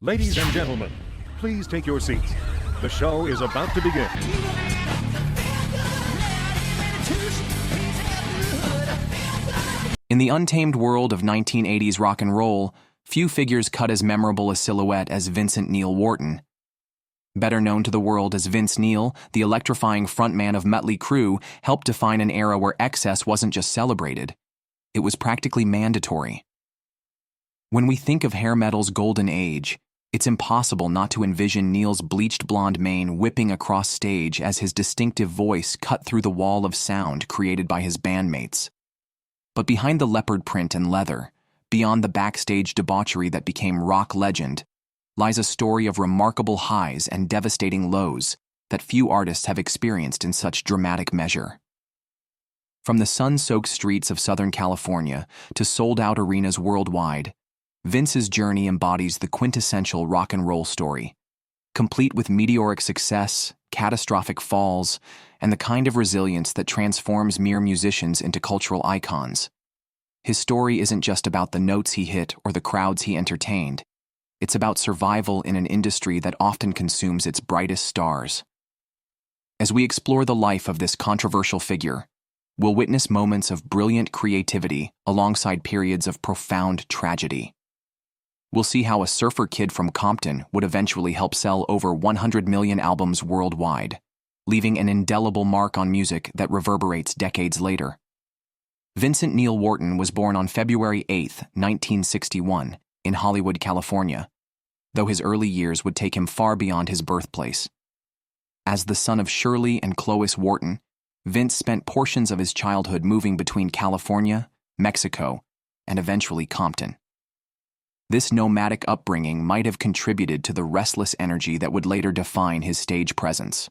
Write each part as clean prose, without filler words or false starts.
Ladies and gentlemen, please take your seats. The show is about to begin. In the untamed world of 1980s rock and roll, few figures cut as memorable a silhouette as Vincent Neil Wharton. Better known to the world as Vince Neil, the electrifying frontman of Mötley Crüe helped define an era where excess wasn't just celebrated, it was practically mandatory. When we think of hair metal's golden age, it's impossible not to envision Neil's bleached blonde mane whipping across stage as his distinctive voice cut through the wall of sound created by his bandmates. But behind the leopard print and leather, beyond the backstage debauchery that became rock legend, lies a story of remarkable highs and devastating lows that few artists have experienced in such dramatic measure. From the sun-soaked streets of Southern California to sold-out arenas worldwide, Vince's journey embodies the quintessential rock and roll story, complete with meteoric success, catastrophic falls, and the kind of resilience that transforms mere musicians into cultural icons. His story isn't just about the notes he hit or the crowds he entertained. It's about survival in an industry that often consumes its brightest stars. As we explore the life of this controversial figure, we'll witness moments of brilliant creativity alongside periods of profound tragedy. We'll see how a surfer kid from Compton would eventually help sell over 100 million albums worldwide, leaving an indelible mark on music that reverberates decades later. Vincent Neil Wharton was born on February 8, 1961, in Hollywood, California, though his early years would take him far beyond his birthplace. As the son of Shirley and Clois Wharton, Vince spent portions of his childhood moving between California, Mexico, and eventually Compton. This nomadic upbringing might have contributed to the restless energy that would later define his stage presence.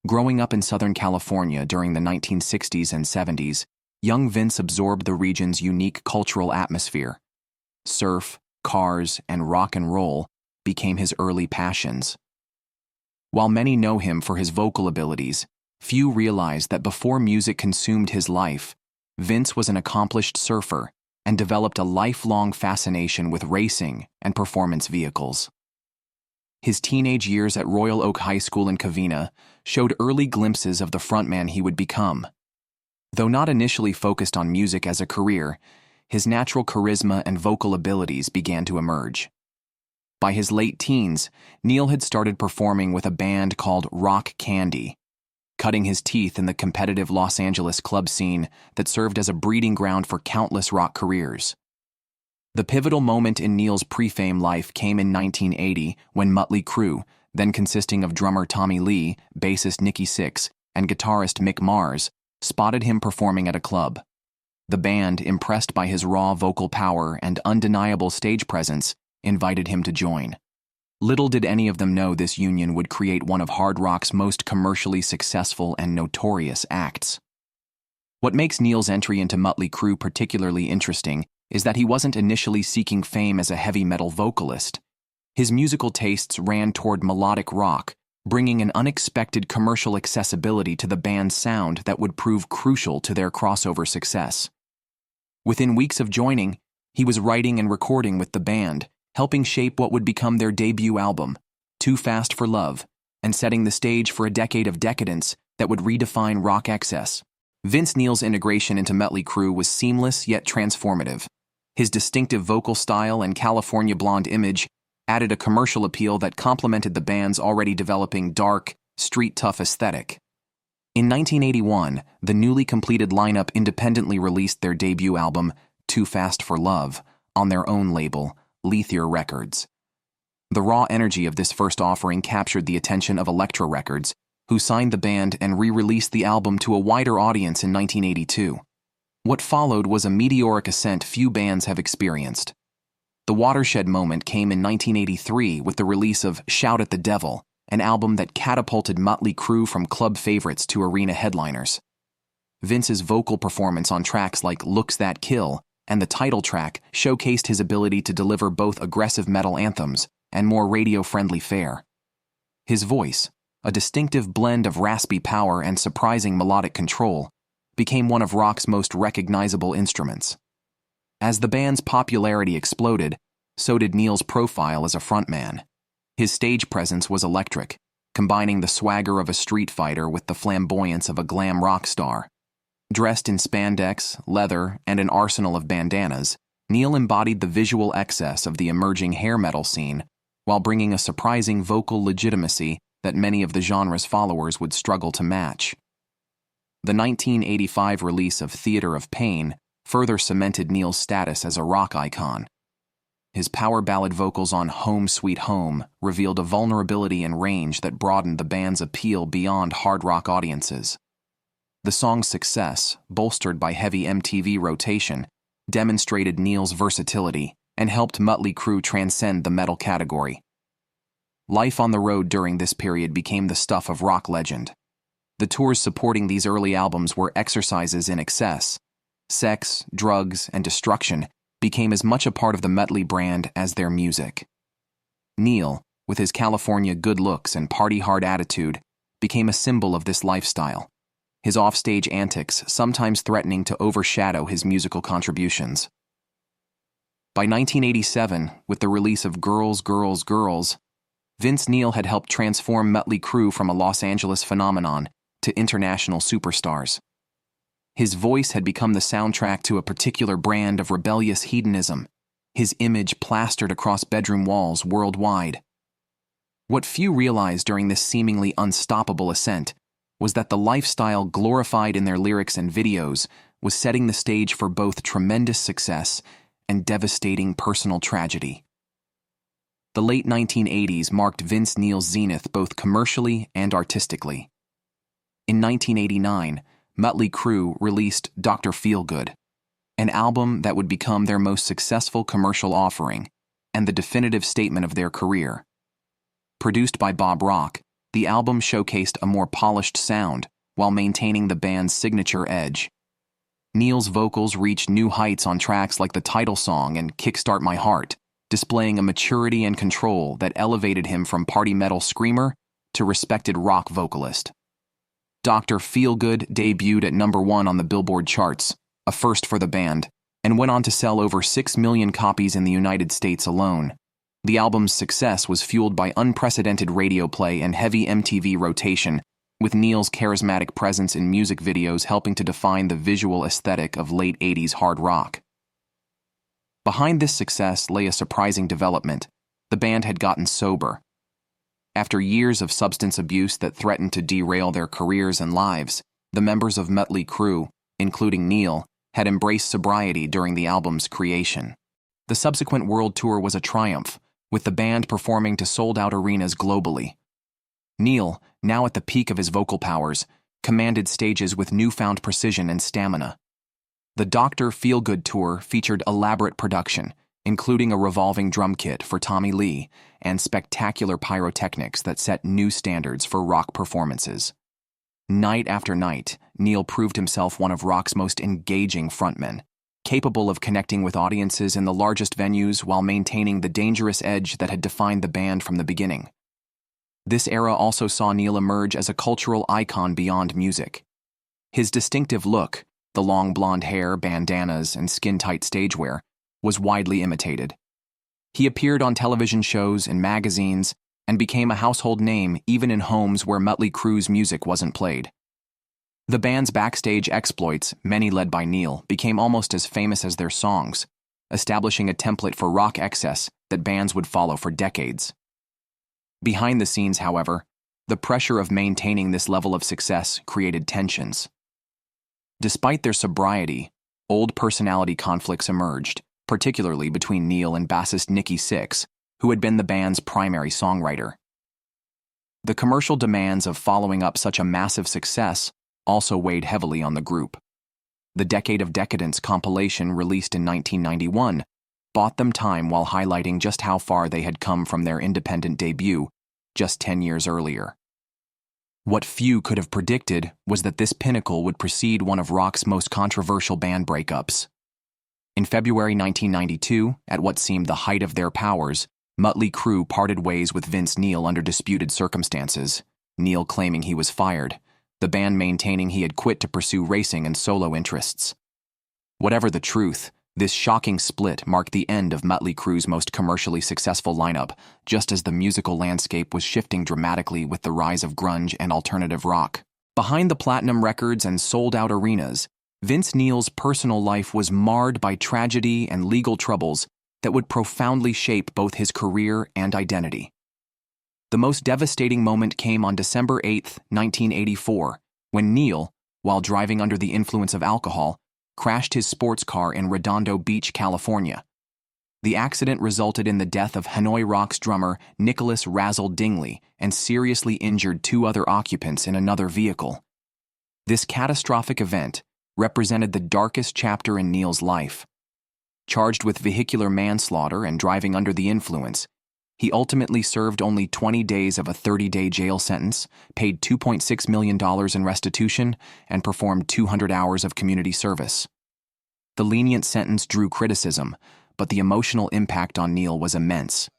Growing up in Southern California during the 1960s and 70s, young Vince absorbed the region's unique cultural atmosphere. Surf, cars, and rock and roll became his early passions. While many know him for his vocal abilities, few realize that before music consumed his life, Vince was an accomplished surfer and developed a lifelong fascination with racing and performance vehicles. His teenage years at Royal Oak High School in Covina showed early glimpses of the frontman he would become. Though not initially focused on music as a career, his natural charisma and vocal abilities began to emerge. By his late teens, Neil had started performing with a band called Rock Candy, cutting his teeth in the competitive Los Angeles club scene that served as a breeding ground for countless rock careers. The pivotal moment in Neil's pre-fame life came in 1980 when Mötley Crüe, then consisting of drummer Tommy Lee, bassist Nikki Sixx, and guitarist Mick Mars, spotted him performing at a club. The band, impressed by his raw vocal power and undeniable stage presence, invited him to join. Little did any of them know this union would create one of hard rock's most commercially successful and notorious acts. What makes Neil's entry into Mötley Crüe particularly interesting is that he wasn't initially seeking fame as a heavy metal vocalist. His musical tastes ran toward melodic rock, bringing an unexpected commercial accessibility to the band's sound that would prove crucial to their crossover success. Within weeks of joining, he was writing and recording with the band, helping shape what would become their debut album, Too Fast for Love, and setting the stage for a decade of decadence that would redefine rock excess. Vince Neil's integration into Mötley Crüe was seamless yet transformative. His distinctive vocal style and California blonde image added a commercial appeal that complemented the band's already developing dark, street-tough aesthetic. In 1981, the newly completed lineup independently released their debut album, Too Fast for Love, on their own label, Lethier Records. The raw energy of this first offering captured the attention of Elektra Records, who signed the band and re-released the album to a wider audience in 1982. What followed was a meteoric ascent few bands have experienced. The watershed moment came in 1983 with the release of Shout at the Devil, an album that catapulted Mötley Crüe from club favorites to arena headliners. Vince's vocal performance on tracks like Looks That Kill and the title track showcased his ability to deliver both aggressive metal anthems and more radio-friendly fare. His voice, a distinctive blend of raspy power and surprising melodic control, became one of rock's most recognizable instruments. As the band's popularity exploded, so did Neil's profile as a frontman. His stage presence was electric, combining the swagger of a street fighter with the flamboyance of a glam rock star. Dressed in spandex, leather, and an arsenal of bandanas, Neil embodied the visual excess of the emerging hair metal scene while bringing a surprising vocal legitimacy that many of the genre's followers would struggle to match. The 1985 release of Theater of Pain further cemented Neil's status as a rock icon. His power ballad vocals on Home Sweet Home revealed a vulnerability and range that broadened the band's appeal beyond hard rock audiences. The song's success, bolstered by heavy MTV rotation, demonstrated Neil's versatility and helped Mötley Crüe transcend the metal category. Life on the road during this period became the stuff of rock legend. The tours supporting these early albums were exercises in excess. Sex, drugs, and destruction became as much a part of the Mötley brand as their music. Neil, with his California good looks and party-hard attitude, became a symbol of this lifestyle, his offstage antics sometimes threatening to overshadow his musical contributions. By 1987, with the release of Girls, Girls, Girls, Vince Neil had helped transform Mötley Crüe from a Los Angeles phenomenon to international superstars. His voice had become the soundtrack to a particular brand of rebellious hedonism, his image plastered across bedroom walls worldwide. What few realized during this seemingly unstoppable ascent was that the lifestyle glorified in their lyrics and videos was setting the stage for both tremendous success and devastating personal tragedy. The late 1980s marked Vince Neil's zenith both commercially and artistically. In 1989, Mötley Crüe released Dr. Feelgood, an album that would become their most successful commercial offering and the definitive statement of their career. Produced by Bob Rock, the album showcased a more polished sound while maintaining the band's signature edge. Neil's vocals reached new heights on tracks like the title song and Kickstart My Heart, displaying a maturity and control that elevated him from party metal screamer to respected rock vocalist. Dr. Feelgood debuted at #1 on the Billboard charts, a first for the band, and went on to sell over 6 million copies in the United States alone. The album's success was fueled by unprecedented radio play and heavy MTV rotation, with Neil's charismatic presence in music videos helping to define the visual aesthetic of late 80s hard rock. Behind this success lay a surprising development. The band had gotten sober. After years of substance abuse that threatened to derail their careers and lives, the members of Mötley Crüe, including Neil, had embraced sobriety during the album's creation. The subsequent world tour was a triumph, with the band performing to sold-out arenas globally. Neil, now at the peak of his vocal powers, commanded stages with newfound precision and stamina. The Dr. Feelgood tour featured elaborate production, including a revolving drum kit for Tommy Lee and spectacular pyrotechnics that set new standards for rock performances. Night after night, Neil proved himself one of rock's most engaging frontmen, capable of connecting with audiences in the largest venues while maintaining the dangerous edge that had defined the band from the beginning. This era also saw Neil emerge as a cultural icon beyond music. His distinctive look, the long blonde hair, bandanas, and skin-tight stagewear, was widely imitated. He appeared on television shows and magazines and became a household name even in homes where Mötley Crüe's music wasn't played. The band's backstage exploits, many led by Neil, became almost as famous as their songs, establishing a template for rock excess that bands would follow for decades. Behind the scenes, however, the pressure of maintaining this level of success created tensions. Despite their sobriety, old personality conflicts emerged, particularly between Neil and bassist Nikki Sixx, who had been the band's primary songwriter. The commercial demands of following up such a massive success also weighed heavily on the group. The Decade of Decadence compilation, released in 1991, bought them time while highlighting just how far they had come from their independent debut just 10 years earlier. What few could have predicted was that this pinnacle would precede one of rock's most controversial band breakups. In February 1992, at what seemed the height of their powers, Mötley Crüe parted ways with Vince Neil under disputed circumstances, Neil claiming he was fired, the band maintaining he had quit to pursue racing and solo interests. Whatever the truth, This shocking split marked the end of Mötley Crüe's most commercially successful lineup, just as the musical landscape was shifting dramatically with the rise of grunge and alternative rock. Behind the platinum records and sold-out arenas, Vince Neil's personal life was marred by tragedy and legal troubles that would profoundly shape both his career and identity. The most devastating moment came on December 8, 1984, when Neil, while driving under the influence of alcohol, crashed his sports car in Redondo Beach, California. The accident resulted in the death of Hanoi Rocks drummer Nicholas Razzle Dingley and seriously injured 2 other occupants in another vehicle. This catastrophic event represented the darkest chapter in Neil's life. Charged with vehicular manslaughter and driving under the influence, he ultimately served only 20 days of a 30-day jail sentence, paid $2.6 million in restitution, and performed 200 hours of community service. The lenient sentence drew criticism, but the emotional impact on Neil was immense.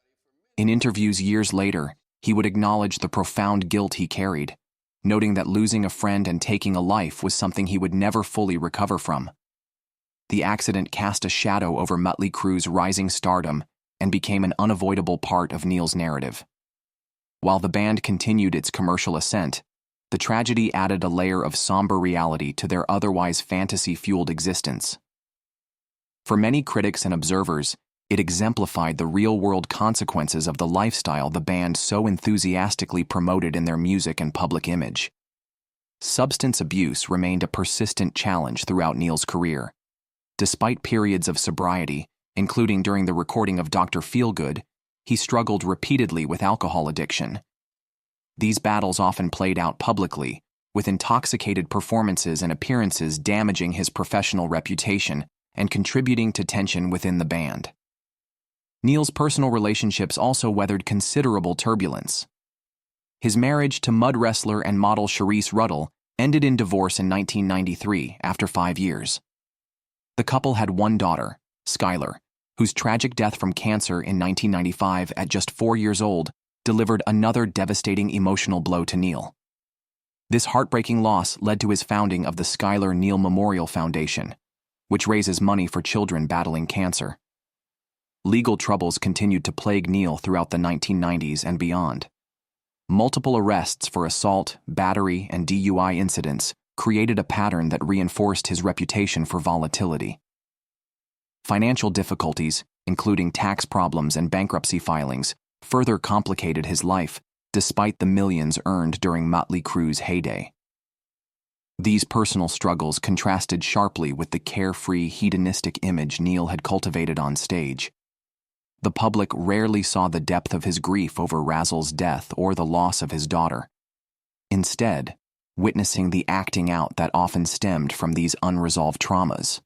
In interviews years later, he would acknowledge the profound guilt he carried, noting that losing a friend and taking a life was something he would never fully recover from. The accident cast a shadow over Mötley Crüe's rising stardom and became an unavoidable part of Neil's narrative. While the band continued its commercial ascent, the tragedy added a layer of somber reality to their otherwise fantasy-fueled existence. For many critics and observers, it exemplified the real-world consequences of the lifestyle the band so enthusiastically promoted in their music and public image. Substance abuse remained a persistent challenge throughout Neil's career. Despite periods of sobriety, including during the recording of Dr. Feelgood, he struggled repeatedly with alcohol addiction. These battles often played out publicly, with intoxicated performances and appearances damaging his professional reputation and contributing to tension within the band. Neil's personal relationships also weathered considerable turbulence. His marriage to mud wrestler and model Charisse Ruddle ended in divorce in 1993 after 5 years. The couple had 1 daughter, Skylar, whose tragic death from cancer in 1995 at just 4 years old delivered another devastating emotional blow to Neil. This heartbreaking loss led to his founding of the Skylar Neil Memorial Foundation, which raises money for children battling cancer. Legal troubles continued to plague Neil throughout the 1990s and beyond. Multiple arrests for assault, battery, and DUI incidents created a pattern that reinforced his reputation for volatility. Financial difficulties, including tax problems and bankruptcy filings, further complicated his life, despite the millions earned during Mötley Crüe's heyday. These personal struggles contrasted sharply with the carefree, hedonistic image Neil had cultivated on stage. The public rarely saw the depth of his grief over Razzle's death or the loss of his daughter. Instead, witnessing the acting out that often stemmed from these unresolved traumas.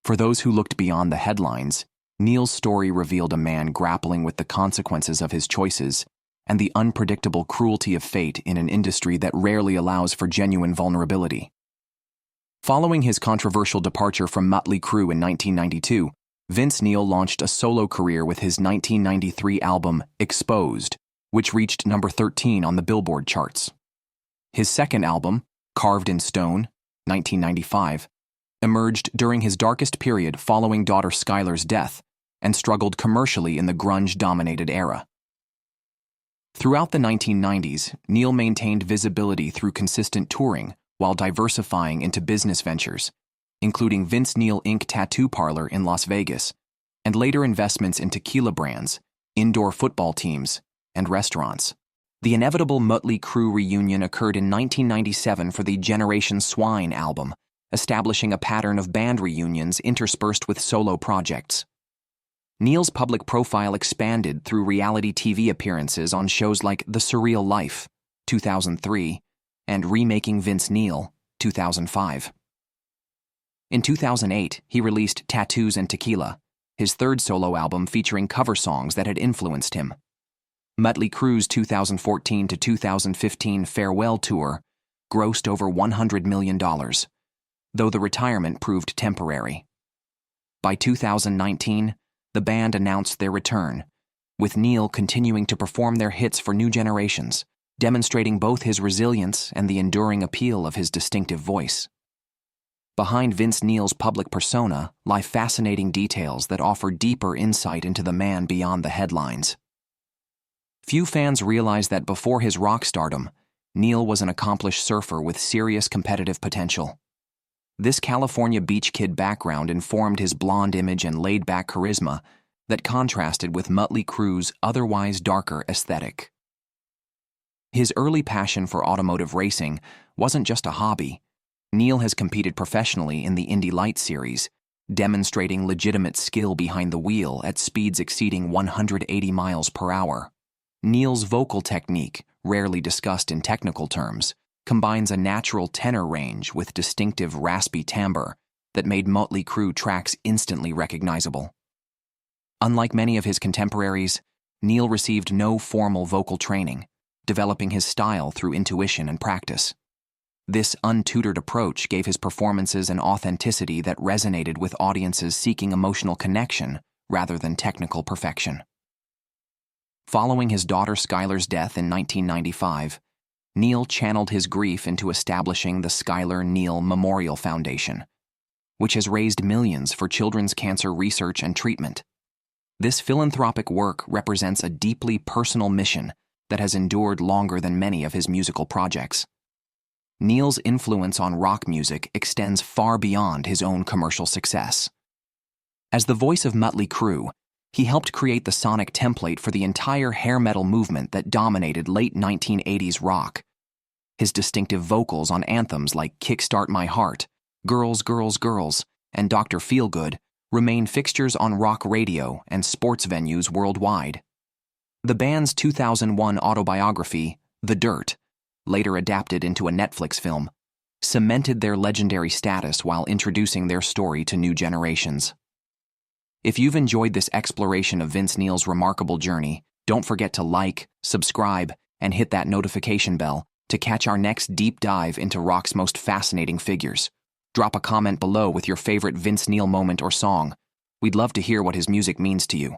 For those who looked beyond the headlines, Neil's story revealed a man grappling with the consequences of his choices and the unpredictable cruelty of fate in an industry that rarely allows for genuine vulnerability. Following his controversial departure from Mötley Crüe in 1992, Vince Neil launched a solo career with his 1993 album, Exposed, which reached number 13 on the Billboard charts. His second album, Carved in Stone, 1995, emerged during his darkest period following daughter Skylar's death and struggled commercially in the grunge-dominated era. Throughout the 1990s, Neil maintained visibility through consistent touring while diversifying into business ventures, including Vince Neil Inc. Tattoo Parlor in Las Vegas, and later investments in tequila brands, indoor football teams, and restaurants. The inevitable Mötley Crüe reunion occurred in 1997 for the Generation Swine album, establishing a pattern of band reunions interspersed with solo projects. Neil's public profile expanded through reality TV appearances on shows like The Surreal Life, 2003, and Remaking Vince Neil, 2005. In 2008, he released Tattoos and Tequila, his third solo album featuring cover songs that had influenced him. Mötley Crüe's 2014 to 2015 farewell tour grossed over $100 million, though the retirement proved temporary. By 2019, the band announced their return, with Neil continuing to perform their hits for new generations, demonstrating both his resilience and the enduring appeal of his distinctive voice. Behind Vince Neil's public persona lie fascinating details that offer deeper insight into the man beyond the headlines. Few fans realize that before his rock stardom, Neil was an accomplished surfer with serious competitive potential. This California beach kid background informed his blonde image and laid-back charisma that contrasted with Mötley Crüe's otherwise darker aesthetic. His early passion for automotive racing wasn't just a hobby. Neil has competed professionally in the Indy Lights series, demonstrating legitimate skill behind the wheel at speeds exceeding 180 miles per hour. Neil's vocal technique, rarely discussed in technical terms, combines a natural tenor range with distinctive raspy timbre that made Mötley Crüe tracks instantly recognizable. Unlike many of his contemporaries, Neil received no formal vocal training, developing his style through intuition and practice. This untutored approach gave his performances an authenticity that resonated with audiences seeking emotional connection rather than technical perfection. Following his daughter Skylar's death in 1995, Neil channeled his grief into establishing the Skylar Neil Memorial Foundation, which has raised millions for children's cancer research and treatment. This philanthropic work represents a deeply personal mission that has endured longer than many of his musical projects. Neil's influence on rock music extends far beyond his own commercial success. As the voice of Mötley Crüe, he helped create the sonic template for the entire hair metal movement that dominated late 1980s rock. His distinctive vocals on anthems like Kickstart My Heart, Girls, Girls, Girls, and Dr. Feelgood remain fixtures on rock radio and sports venues worldwide. The band's 2001 autobiography, The Dirt, later adapted into a Netflix film, cemented their legendary status while introducing their story to new generations. If you've enjoyed this exploration of Vince Neil's remarkable journey, don't forget to like, subscribe, and hit that notification bell to catch our next deep dive into rock's most fascinating figures. Drop a comment below with your favorite Vince Neil moment or song. We'd love to hear what his music means to you.